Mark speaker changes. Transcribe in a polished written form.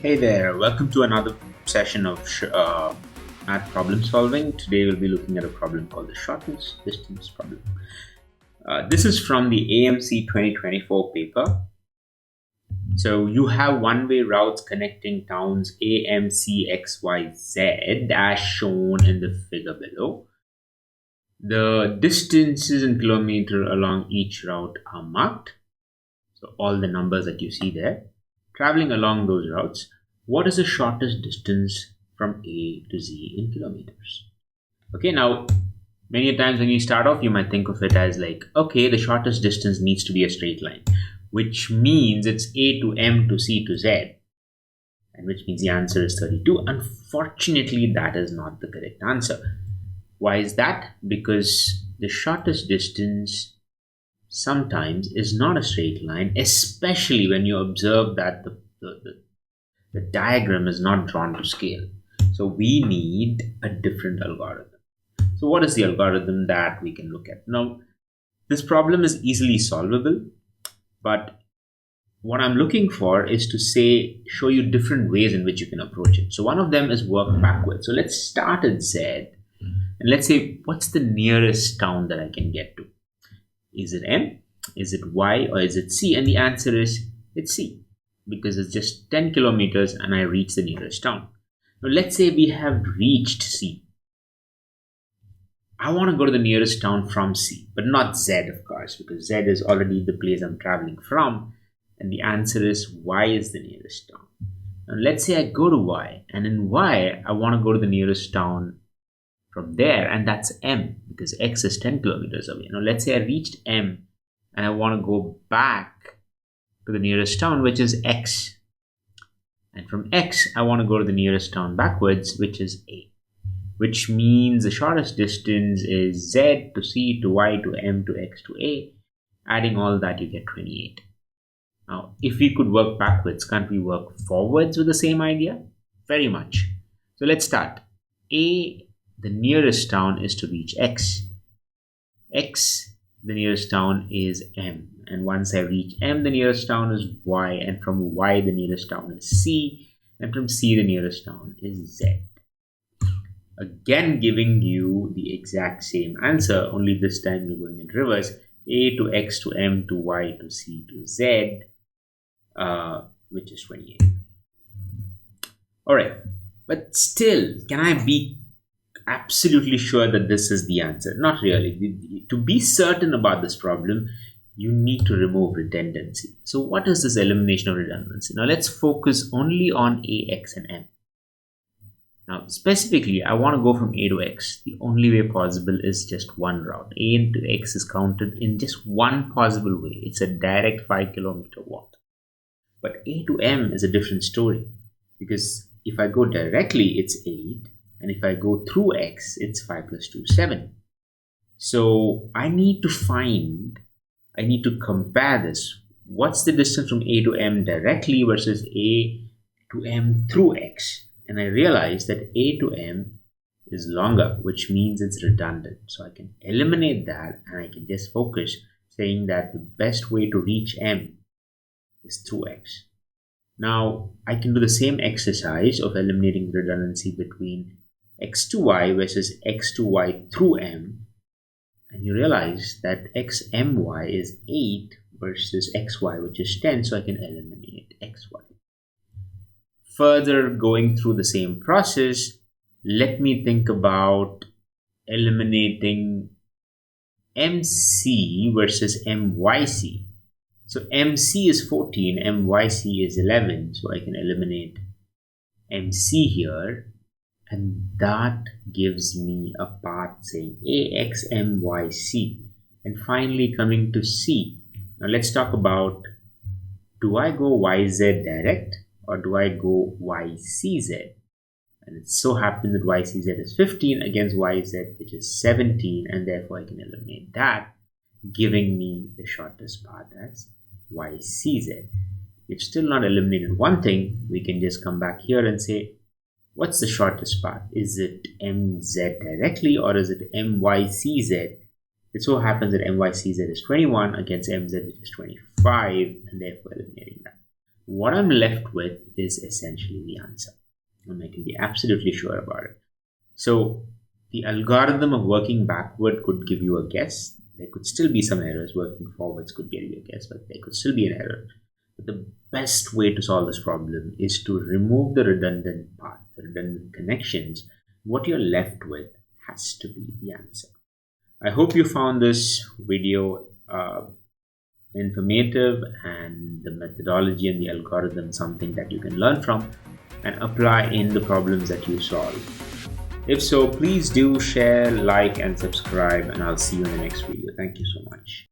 Speaker 1: Hey there, welcome to another session of math problem solving. Today we'll be looking at a problem called the shortest distance problem. This is from the AMC 2024 paper. So you have one-way routes connecting towns A, M, C, X, Y, Z as shown in the figure below. The distances in kilometer along each route are marked. So all the numbers that you see there. Traveling along those routes, what is the shortest distance from A to Z in kilometers? Okay, now many times when you start off, you might think of it as like, okay, the shortest distance needs to be a straight line, which means it's A to M to C to Z, and which means the answer is 32. Unfortunately, that is not the correct answer. Why is that? Because the shortest distance sometimes is not a straight line, especially when you observe that the diagram is not drawn to scale. So we need a different algorithm. So what is the algorithm that we can look at? Now, this problem is easily solvable, but what I'm looking for is to show you different ways in which you can approach it. So one of them is work backwards. So let's start at Z and let's say, what's the nearest town that I can get to? Is it M? Is it Y? Or is it C? And the answer is it's C, because it's just 10 kilometers and I reach the nearest town. Now let's say we have reached C. I want to go to the nearest town from C, but not Z, of course, because Z is already the place I'm traveling from. And the answer is Y is the nearest town. Now let's say I go to Y, and in Y, I want to go to the nearest town from there, and that's M, because X is 10 kilometers away. Now let's say I reached M and I want to go back to the nearest town, which is X. And from X, I want to go to the nearest town backwards, which is A. Which means the shortest distance is Z to C to Y to M to X to A. Adding all that, you get 28. Now, if we could work backwards, can't we work forwards with the same idea? Very much. So let's start. A, the nearest town, is to reach X. X, the nearest town, is M. And once I reach M, the nearest town is Y. And from Y, the nearest town is C. And from C, the nearest town is Z. Again, giving you the exact same answer, only this time we're going in reverse. A to X to M to Y to C to Z, which is 28. All right. But still, can I be absolutely sure that this is the answer? Not really. To be certain about this problem, you need to remove redundancy. So what is this elimination of redundancy? Now let's focus only on A, X, and M. Now specifically, I want to go from A to X. The only way possible is just one route. A into X is counted in just one possible way. It's a direct 5 kilometer walk. But A to M is a different story, because if I go directly, it's 8. And if I go through X, it's 5 plus 2, 7. So I need to compare this. What's the distance from A to M directly versus A to M through X? And I realize that A to M is longer, which means it's redundant. So I can eliminate that and I can just focus saying that the best way to reach M is through X. Now I can do the same exercise of eliminating redundancy between X to Y versus X to Y through M, and you realize that XMY is 8 versus XY, which is 10, so I can eliminate XY. Further going through the same process, let me think about eliminating MC versus MYC. So MC is 14, MYC is 11, so I can eliminate MC here. And that gives me a path saying AXMYC. And finally coming to C. Now let's talk about, do I go YZ direct or do I go YCZ? And it so happens that YCZ is 15 against YZ, which is 17, and therefore I can eliminate that, giving me the shortest path as YCZ. We've still not eliminated one thing. We can just come back here and say, what's the shortest path? Is it MZ directly or is it MYCZ? It so happens that MYCZ is 21 against MZ, which is 25, and therefore eliminating that. what I'm left with is essentially the answer. And I can be absolutely sure about it. So the algorithm of working backward could give you a guess. There could still be some errors. Working forwards could give you a guess, but there could still be an error. But the best way to solve this problem is to remove the redundant path, the redundant connections. What you're left with has to be the answer. I hope you found this video informative, and the methodology and the algorithm something that you can learn from and apply in the problems that you solve. If so, please do share, like, and subscribe, and I'll see you in the next video. Thank you so much.